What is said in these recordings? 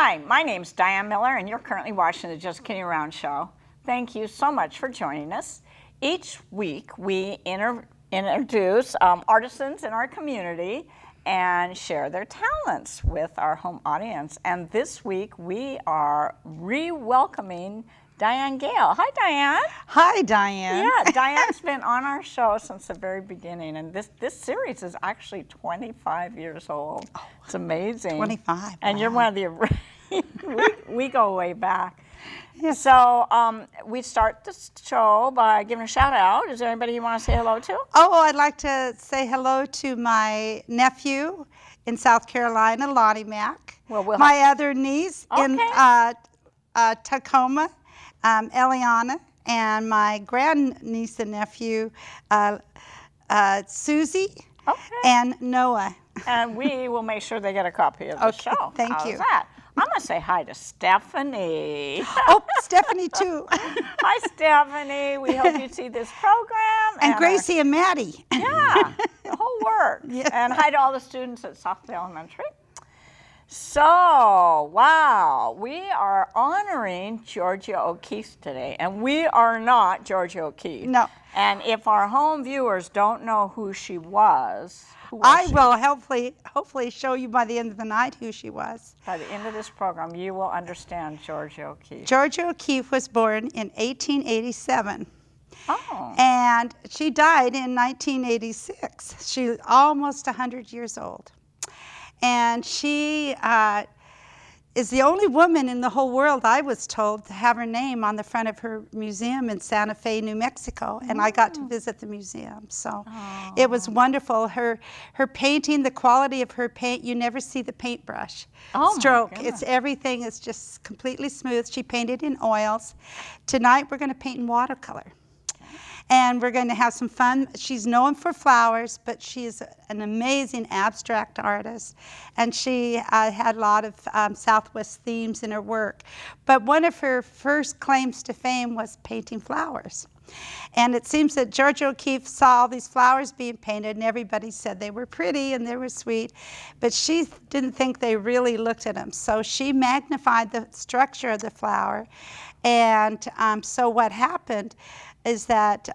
Hi, my name's Diane Miller, and you're currently watching the Just Kidding Around show. Thank you so much for joining us. Each week, we introduce artisans in our community and share their talents with our home audience. And this week, we are re-welcoming Diane Gaile. Hi, Diane. Hi, Diane. Yeah, Diane's been on our show since the very beginning, and this series is actually 25 years old. Oh, it's amazing. 25. And wow. you're one of the we go way back. Yes. So we start the show by giving a shout out. Is there anybody you want to say hello to? Oh, I'd like to say hello to my nephew in South Carolina, Lonnie Mack. Well, my other niece in Tacoma, Eliana, and my grandniece and nephew, Susie and Noah. And we will make sure they get a copy of the show. Thank How's you. That? I'm going to say hi to Stephanie. Oh, Stephanie, too. Hi, Stephanie. We hope you see this program. And Gracie and Maddie. Yeah, the whole works. Yeah. And hi to all the students at Southdale Elementary. So, wow, we are honoring Georgia O'Keeffe today, and we are not Georgia O'Keeffe. No. And if our home viewers don't know who she was, I will hopefully show you by the end of the night who she was. By the end of this program, you will understand Georgia O'Keeffe. Georgia O'Keeffe was born in 1887. Oh. And she died in 1986. She was almost 100 years old. And she is the only woman in the whole world, I was told, to have her name on the front of her museum in Santa Fe, New Mexico. And I got to visit the museum. So it was wonderful. Her painting, the quality of her paint, you never see the paintbrush stroke. It's everything is just completely smooth. She painted in oils. Tonight we're going to paint in watercolor. And we're going to have some fun. She's known for flowers, but she's an amazing abstract artist. And she had a lot of Southwest themes in her work. But one of her first claims to fame was painting flowers. And it seems that Georgia O'Keeffe saw all these flowers being painted, and everybody said they were pretty and they were sweet, but she didn't think they really looked at them. So she magnified the structure of the flower. And so what happened is that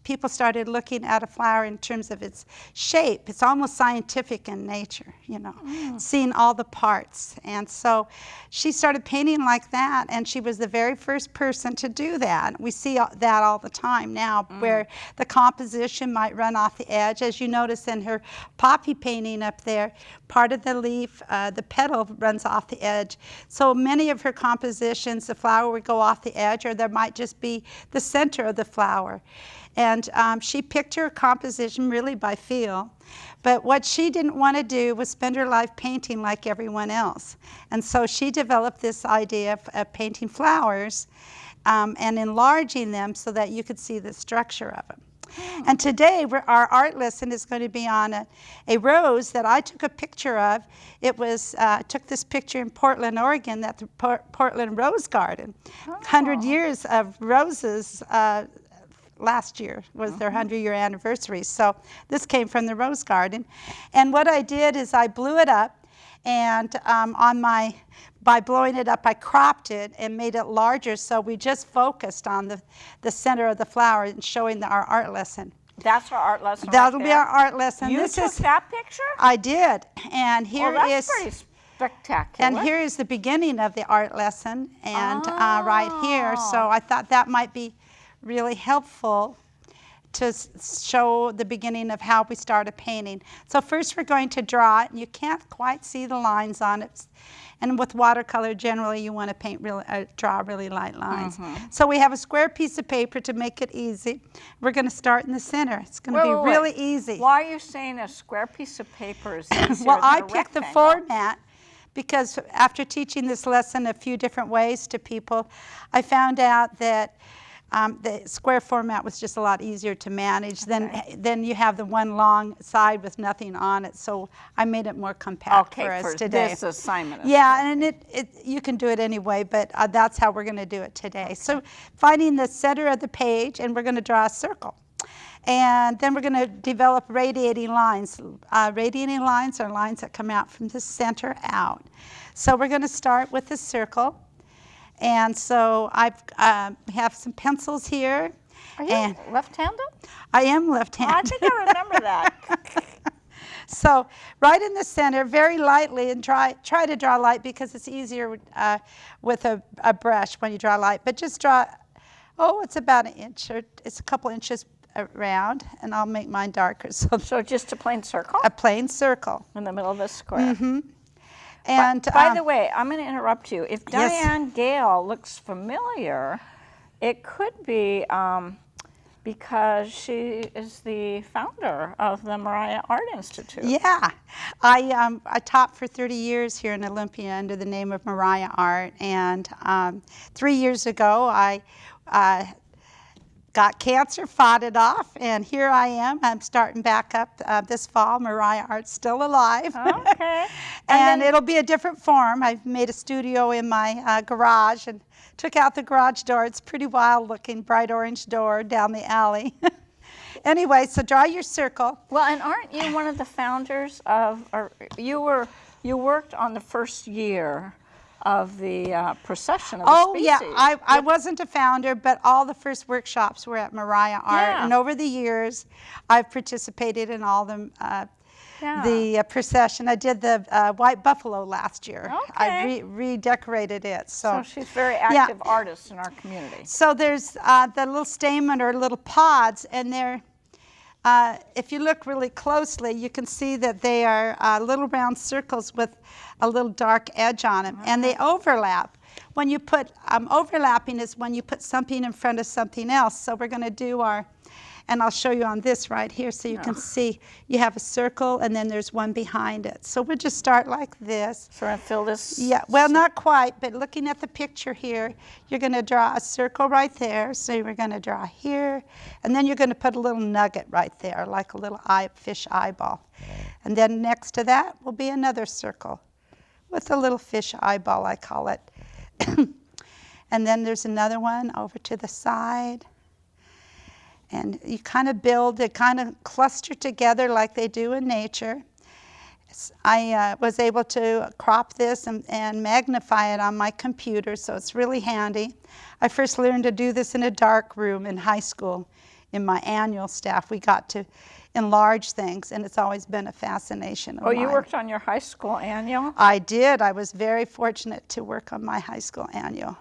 people started looking at a flower in terms of its shape. It's almost scientific in nature, you know, seeing all the parts. And so she started painting like that, and she was the very first person to do that. We see that all the time now, where the composition might run off the edge. As you notice in her poppy painting up there, part of the leaf, the petal runs off the edge. So many of her compositions, the flower would go off the edge, or there might just be the center of the flower. And she picked her composition really by feel. But what she didn't want to do was spend her life painting like everyone else. And so she developed this idea of painting flowers and enlarging them so that you could see the structure of them. And today, our art lesson is going to be on a rose that I took a picture of. It was, took this picture in Portland, Oregon, at the Portland Rose Garden. 100 years of roses last year was their 100-year anniversary. So this came from the Rose Garden. And what I did is I blew it up, and by blowing it up, I cropped it and made it larger, so we just focused on the center of the flower and showing our art lesson. That's our art lesson. That'll be our art lesson. You took that picture? I did. And here that's pretty spectacular. And here is the beginning of the art lesson, and right here. So I thought that might be really helpful to show the beginning of how we started painting. So first we're going to draw it, and you can't quite see the lines on it. And with watercolor, generally you want to draw really light lines. So we have a square piece of paper to make it easy. We're going to start in the center. It's going to be really easy. Why are you saying a square piece of paper is easier well, than I a picked the rectangle? format because after teaching this lesson a few different ways to people, I found out that the square format was just a lot easier to manage. Then you have the one long side with nothing on it. So I made it more compact for us today. This assignment. Yeah, and you can do it anyway, but that's how we're going to do it today. So finding the center of the page, and we're going to draw a circle. And then we're going to develop radiating lines. Radiating lines are lines that come out from the center out. So we're going to start with the circle. And so I have some pencils here. Are you left-handed? I am Oh, left-handed. I think I remember that. So right in the center, very lightly, and try to draw light because it's easier with a brush when you draw light. But just draw, it's about an inch, or it's a couple inches around, and I'll make mine darker. So just a plain circle? A plain circle. In the middle of the square. Mm-hmm. And by the way, I'm going to interrupt you. If Yes. Diane Gaile looks familiar, it could be because she is the founder of the Mariah Art Institute. Yeah, I taught for 30 years here in Olympia under the name of Mariah Art, and 3 years ago I got cancer, fought it off, and here I am. I'm starting back up this fall. Mariah Art's still alive. Okay. And it'll be a different form. I've made a studio in my garage and took out the garage door. It's pretty wild looking, bright orange door down the alley. Anyway, so draw your circle. Well, and aren't you one of the founders of, or you worked on the first year of the procession of the species? Yeah, I wasn't a founder, but all the first workshops were at Mariah Art. Yeah. And over the years, I've participated in all the procession. I did the White Buffalo last year. Okay. I redecorated it. So she's a very active artist in our community. So there's the little stamen or little pods, and they're, if you look really closely, you can see that they are little round circles with a little dark edge on them, and they overlap. When you put, overlapping is when you put something in front of something else. So we're going to do and I'll show you on this right here so you can see you have a circle and then there's one behind it. So we'll just start like this. So I fill this? Yeah, well, not quite, but looking at the picture here, you're going to draw a circle right there. So you're going to draw here, and then you're going to put a little nugget right there, like a little fish eyeball. And then next to that will be another circle with a little fish eyeball, I call it. And then there's another one over to the side. And you kind of build, they kind of cluster together like they do in nature. I was able to crop this and magnify it on my computer, so it's really handy. I first learned to do this in a dark room in high school. In my annual staff, we got to enlarge things, and it's always been a fascination of mine. You worked on your high school annual? I did. I was very fortunate to work on my high school annual.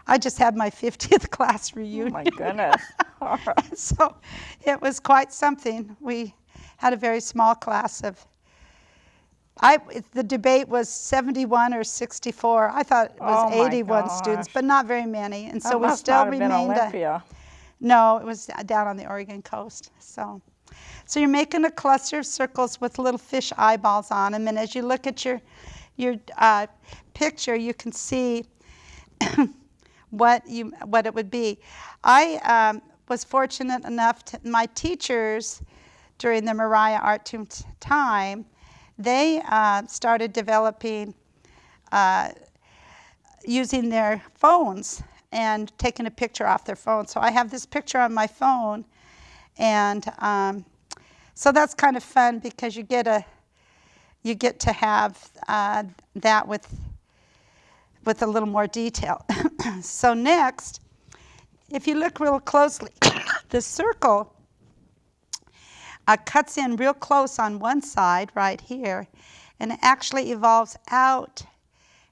I just had my 50th class reunion. Oh my goodness. So it was quite something. We had a very small class of, the debate was 71 or 64. I thought it was 81 students, but not very many. And so we still remained. No, it was down on the Oregon coast. So you're making a cluster of circles with little fish eyeballs on them. And as you look at your picture, you can see what it would be. I was fortunate enough to, my teachers during the Mariah Art time, they started developing, using their phones and taking a picture off their phone. So I have this picture on my phone, and so that's kind of fun because you get to have that with a little more detail. So next, if you look real closely, the circle cuts in real close on one side right here, and it actually evolves out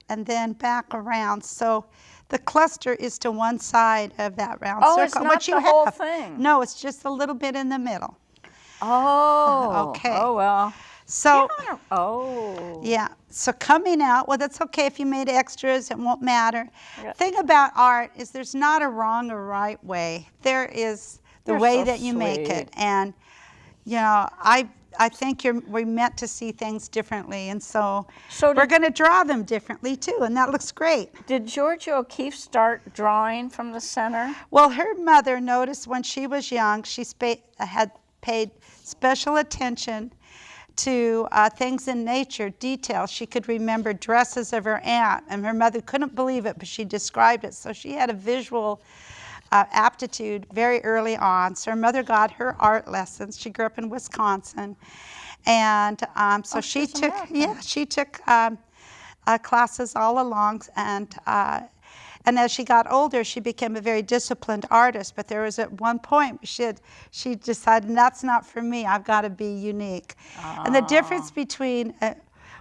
and then back around. So the cluster is to one side of that round circle. Oh, it's not the whole thing? No, it's just a little bit in the middle. Oh. Okay. Oh, well. So, yeah. So coming out, well, that's okay if you made extras, it won't matter. Yeah. Thing about art is there's not a wrong or right way. There is the way that you make it. And, you know, I think we're meant to see things differently, and so we're going to draw them differently too, and that looks great. Did Georgia O'Keeffe start drawing from the center? Well, her mother noticed when she was young, she had paid special attention to things in nature, details. She could remember dresses of her aunt, and her mother couldn't believe it, but she described it. So she had a visual aptitude very early on. So her mother got her art lessons. She grew up in Wisconsin. And so she she's took, American. she took classes all along. And as she got older, she became a very disciplined artist. But there was at one point she decided, that's not for me. I've got to be unique. And the difference between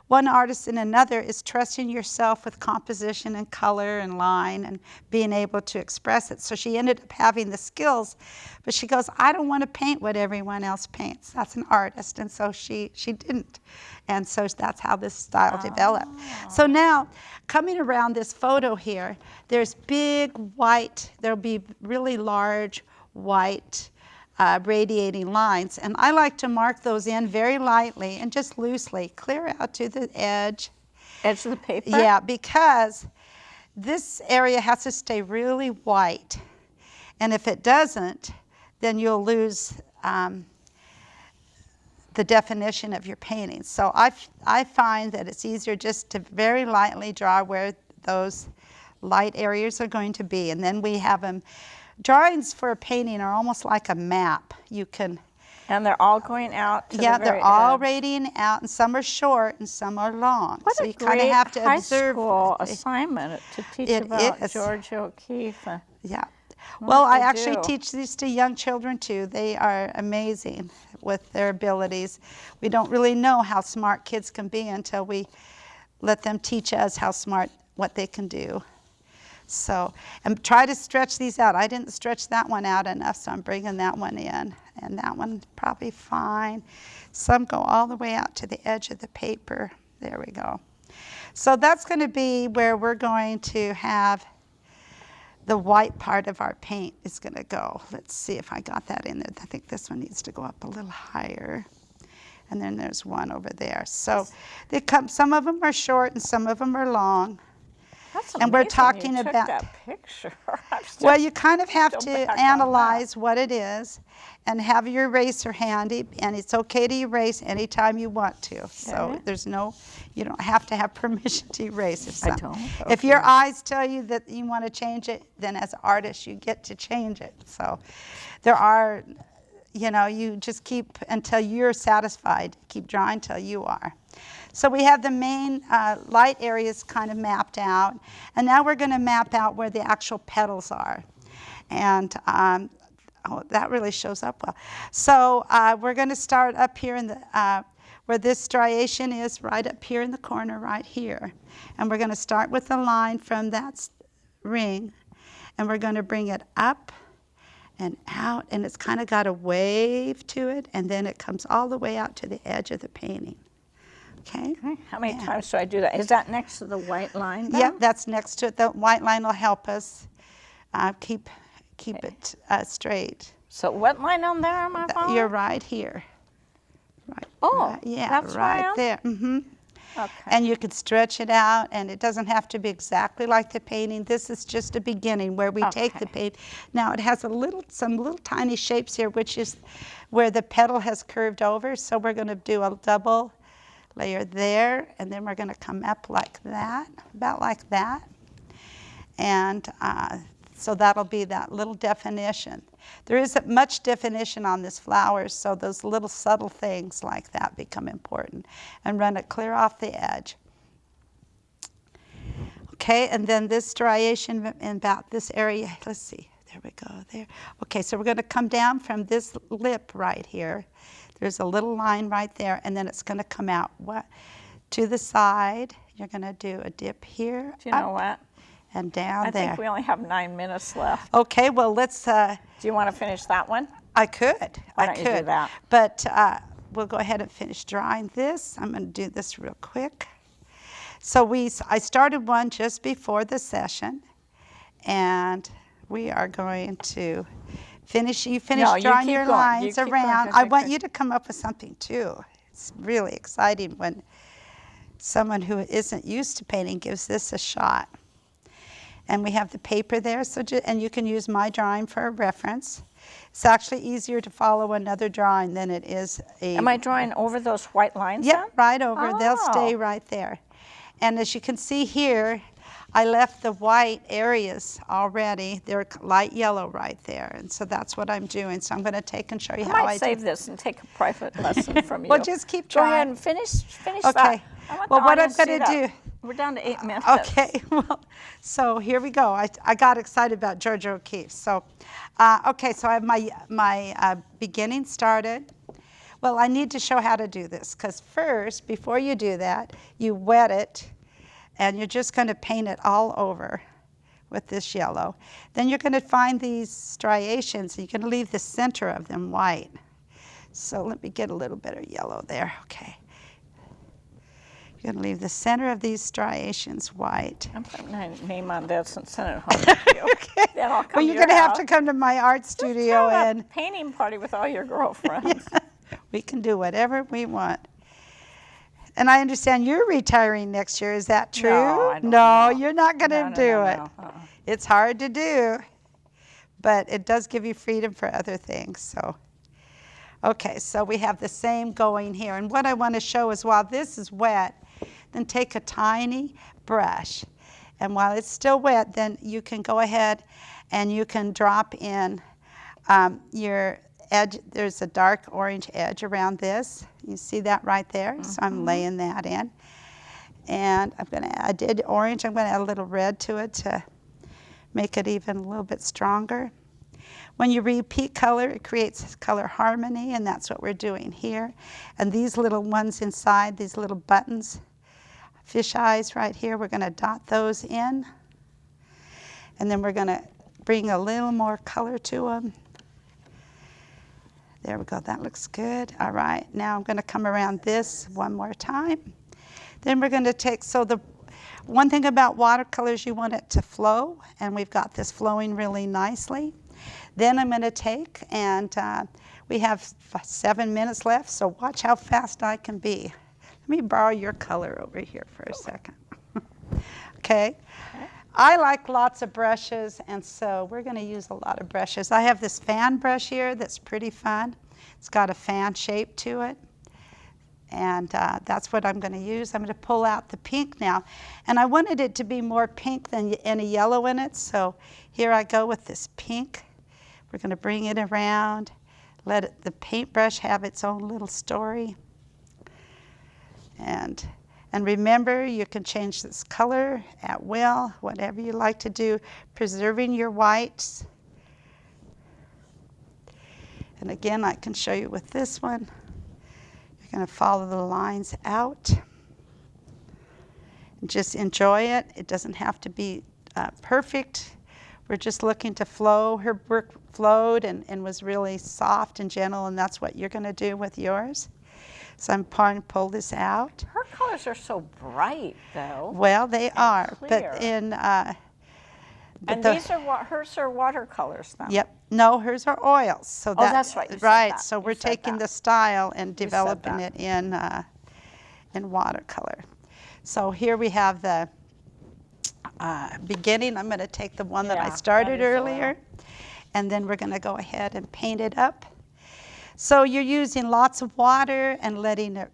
one artist and another is trusting yourself with composition and color and line and being able to express it. So she ended up having the skills, but she goes, I don't want to paint what everyone else paints. That's an artist. And so she didn't. And so that's how this style developed. So now, coming around this photo here, there's big white, there'll be really large white radiating lines. And I like to mark those in very lightly and just loosely, clear out to the edge. Edge of the paper? Yeah, because this area has to stay really white. And if it doesn't, then you'll lose the definition of your painting. So I find that it's easier just to very lightly draw where those light areas are going to be. And then we have them. Drawings for a painting are almost like a map. You can... And they're all going out to Yeah, the very they're all edge. radiating out, and some are short and some are long. What so a you kind of great have to high observe. school assignment to teach It about is. George O'Keeffe. Yeah. Well, I they actually do. teach these to young children too. They are amazing with their abilities. We don't really know how smart kids can be until we let them teach us how smart, what they can do. So, and try to stretch these out. I didn't stretch that one out enough, so I'm bringing that one in. And that one's probably fine. Some go all the way out to the edge of the paper. There we go. So that's going to be where we're going to have the white part of our paint is going to go. Let's see if I got that in there. I think this one needs to go up a little higher. And then there's one over there. So they come, some of them are short and some of them are long. That's And we're amazing talking you took about- that picture. I'm still- Well, you kind of have still to back on analyze what it is and have your eraser handy, and it's okay to erase anytime you want to. So Okay. there's no, you don't have to have permission to erase. If I some- don't? If your Okay. eyes tell you that you want to change it, then as an artist you get to change it. So there are, you know, you just keep until you're satisfied. Keep drawing till you are. So we have the main light areas kind of mapped out, and now we're going to map out where the actual petals are. And oh, that really shows up well. So we're going to start up here in the where this striation is, right up here in the corner, right here. And we're going to start with the line from that ring, and we're going to bring it up and out, and it's kind of got a wave to it, and then it comes all the way out to the edge of the painting. Okay? Okay, how many Yeah. times do I do that? Is that next to the white line? Yep, that's next to it. The white line will help us keep it straight. So what line on there am I following? You're right here. Right. Oh, right, yeah, that's where I right am? there. Mm-hmm. Okay. And you can stretch it out, and it doesn't have to be exactly like the painting. This is just a beginning where we take the Okay. paint. Now it has some little tiny shapes here, which is where the petal has curved over. So we're going to do a double layer there, and then we're going to come up like that, about like that. And so that'll be that little definition. There isn't much definition on this flower, so those little subtle things like that become important. And run it clear off the edge. Okay, and then this striation in about this area, let's see, there we go, there. Okay, so we're going to come down from this lip right here. There's a little line right there, and then it's going to come out to the side. You're going to do a dip here. Do you know up, what? And down I there. think we only have 9 minutes left. Okay, well, let's. Do you want to finish that one? I could. Why I don't you could. do that? But we'll go ahead and finish drawing this. I'm going to do this real quick. So I started one just before the session, and we are going to finish. You finish No, you drawing keep your going. lines You keep going. around. Okay, I want good. you to come up with something too. It's really exciting when someone who isn't used to painting gives this a shot. And we have the paper there, and you can use my drawing for a reference. It's actually easier to follow another drawing than it is a... Am I drawing over those white lines Yep, then? right over. They'll stay Oh. right there. And as you can see here, I left the white areas already. They're light yellow right there. And so that's what I'm doing. So I'm going to take and show you I how might I save do. this and take a private lesson from you. Well, just keep Go trying. ahead and finish Okay. that. I want Well, the what I'm audience to going see to that. do. We're down to 8 minutes. Okay, well, so here we go. I got excited about Georgia O'Keeffe. So, okay, so I have my beginning started. Well, I need to show how to do this because first, before you do that, you wet it and you're just going to paint it all over with this yellow. Then you're going to find these striations and you're going to leave the center of them white. So let me get a little bit of yellow there. Okay. You're going to leave the center of these striations white. I'm putting my name on this and send it home to you. Okay. Then I'll come Well, to you're your going to have house. to come to my art studio Just have a and painting party with all your girlfriends. we can do whatever we want. And I understand you're retiring next year. Is that true? No, I don't No, know. you're not going to No, do it. no. It's hard to do, but it does give you freedom for other things. So, okay, so we have the same going here. And what I want to show is while this is wet, then take a tiny brush. And while it's still wet, then you can go ahead and you can drop in your edge. There's a dark orange edge around this. You see that right there? So I'm laying that in. And I did orange. I'm going to add a little red to it to make it even a little bit stronger. When you repeat color, it creates color harmony, and that's what we're doing here. And these little ones inside, these little buttons, fish eyes right here, we're going to dot those in. And then we're going to bring a little more color to them. There we go, that looks good. All right, now I'm going to come around this one more time. Then we're going to take, so the one thing about watercolors, you want it to flow, and we've got this flowing really nicely. Then I'm going to take, and we have 7 minutes left, so watch how fast I can be. Let me borrow your color over here for a second. Okay. I like lots of brushes, and so we're going to use a lot of brushes. I have this fan brush here that's pretty fun. It's got a fan shape to it, and that's what I'm going to use. I'm going to pull out the pink now, and I wanted it to be more pink than any yellow in it, so here I go with this pink. We're going to bring it around, let the paintbrush have its own little story. And remember, you can change this color at will, whatever you like to do, preserving your whites. And again, I can show you with this one. You're going to follow the lines out. And just enjoy it. It doesn't have to be perfect. We're just looking to flow. Her work flowed and was really soft and gentle, and that's what you're going to do with yours. So I'm trying to pull this out. Her colors are so bright, though. Well, they are, clear. but in And these are hers are watercolors, though. Yep. No, hers are oils. So that's right. You said right. that. So You we're said taking that. the style and said developing that. it in watercolor. So here we have the beginning. I'm going to take the one that I Yeah, started that is earlier, and then we're going to go ahead and paint it up. So you're using lots of water and letting it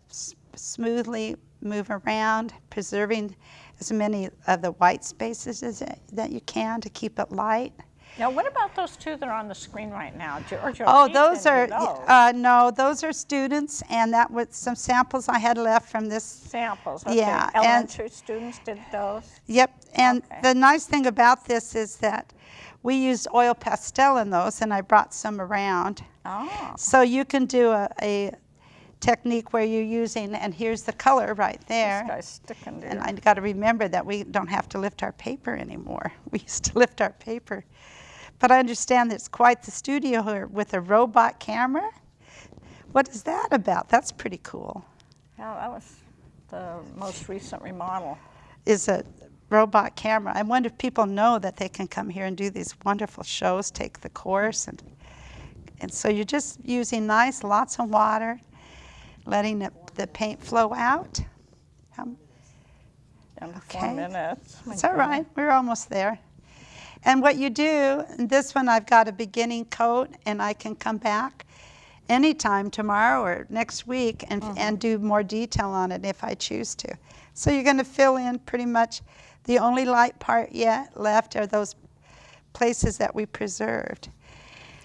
smoothly move around, preserving as many of the white spaces that you can to keep it light. Now, what about those two that are on the screen right now? Georgia Oh, O'Keeffe those didn't are, do those. no, those are students, and that was some samples I had left from this. Samples, okay. Yeah, and- Elementary students did those? Yep, and Okay. the nice thing about this is that we used oil pastel in those, and I brought some around. Oh. So you can do a technique where you're using, and here's the color right there. This guy's sticking to And you. I got to remember that we don't have to lift our paper anymore. We used to lift our paper. But I understand that it's quite the studio here with a robot camera. What is that about? That's pretty cool. Yeah, that was the most recent remodel. Is a robot camera. I wonder if people know that they can come here and do these wonderful shows, take the course. And so you're just using nice, lots of water, letting the paint flow out. Down to 4 Okay. minutes. My It's all right. We're almost there. And what you do, in this one I've got a beginning coat, and I can come back anytime tomorrow or next week and do more detail on it if I choose to. So you're going to fill in pretty much the only light part yet left are those places that we preserved.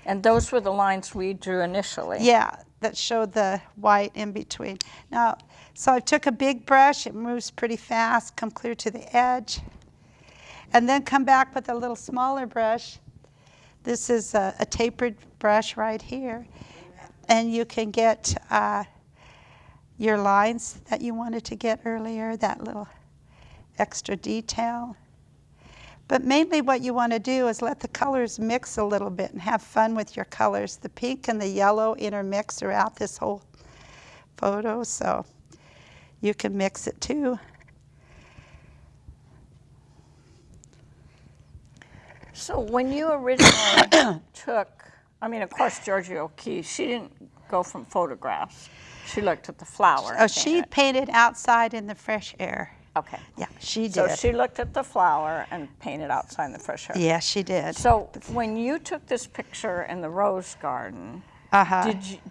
And those were the lines we drew initially. Yeah, that showed the white in between. Now, so I took a big brush, it moves pretty fast, come clear to the edge, and then come back with a little smaller brush. This is a tapered brush right here, and you can get your lines that you wanted to get earlier, that little extra detail. But mainly what you want to do is let the colors mix a little bit and have fun with your colors. The pink and the yellow intermix throughout this whole photo, so you can mix it too. So when you originally took, I mean, of course, Georgia O'Keeffe, she didn't go from photographs. She looked at the flower. Oh, she painted outside in the fresh air. Okay. Yeah, she did. So she looked at the flower and painted outside in the fresh air. Yeah, she did. So when you took this picture in the rose garden,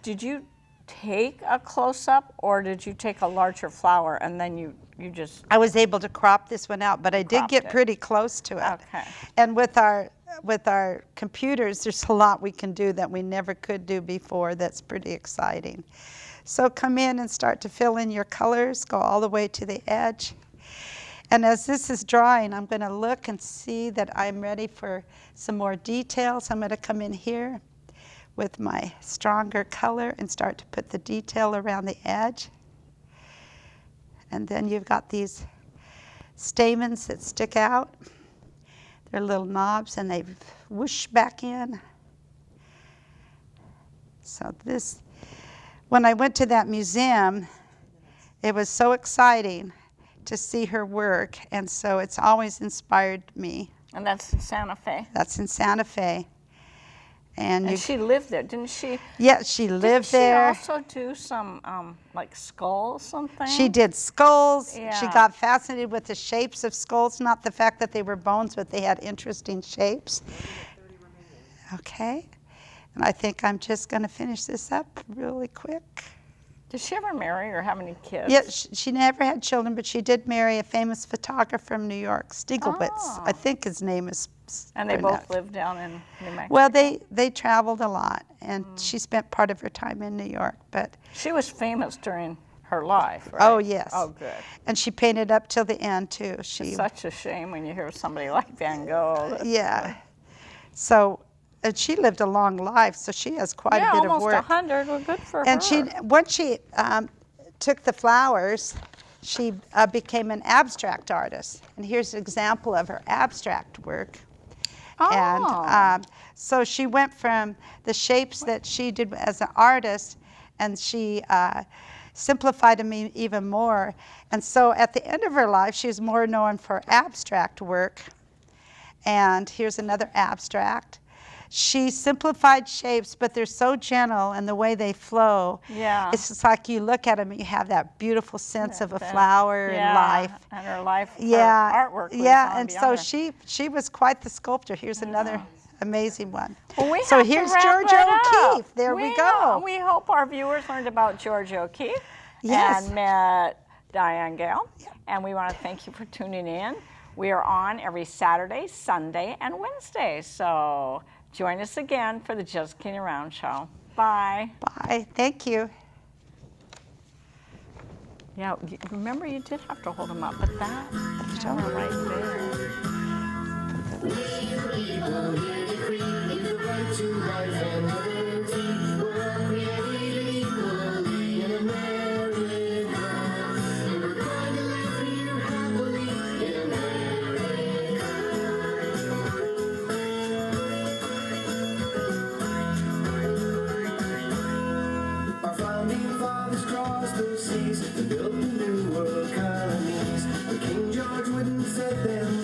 did you take a close-up or did you take a larger flower and then you just... I was able to crop this one out, but I did get pretty close to it. Okay. And with our computers, there's a lot we can do that we never could do before that's pretty exciting. So come in and start to fill in your colors, go all the way to the edge. And as this is drying, I'm going to look and see that I'm ready for some more details. I'm going to come in here with my stronger color and start to put the detail around the edge. And then you've got these stamens that stick out. They're little knobs and they whoosh back in. So this, when I went to that museum, it was so exciting to see her work, and so it's always inspired me. And that's in Santa Fe? That's in Santa Fe. And she lived there, didn't she? Yeah, she lived there. Did she also do some, like skulls, something? She did skulls. Yeah. She got fascinated with the shapes of skulls, not the fact that they were bones, but they had interesting shapes. Okay. And I think I'm just going to finish this up really quick. Did she ever marry or have any kids? Yeah, she never had children, but she did marry a famous photographer from New York, Stieglitz. Oh. I think his name is. And they both lived down in New Mexico? Well, they traveled a lot, and she spent part of her time in New York. But she was famous during her life, right? Oh, yes. Oh, good. And she painted up till the end, too. It's such a shame when you hear somebody like Van Gogh. Yeah. So... And she lived a long life, so she has quite a bit of work. Yeah, almost 100. Well, good for her. And once she took the flowers, she became an abstract artist. And here's an example of her abstract work. Oh. And so she went from the shapes that she did as an artist, and she simplified them even more. And so at the end of her life, she was more known for abstract work. And here's another abstract. She simplified shapes, but they're so gentle and the way they flow. Yeah. It's just like you look at them and you have that beautiful sense of a flower and life. And her life, yeah, her artwork was yeah, and beyond so her. she was quite the sculptor. Here's another amazing one. Well, so here's Georgia O'Keeffe. There we go. We hope our viewers learned about Georgia O'Keeffe Yes. and met Diane Gaile. Yeah. And we want to thank you for tuning in. We are on every Saturday, Sunday, and Wednesday. So join us again for the Just Kidding Around show. Bye. Bye. Thank you. Yeah, remember you did have to hold them up, but that camera right To build the new world colonies, but King George wouldn't set them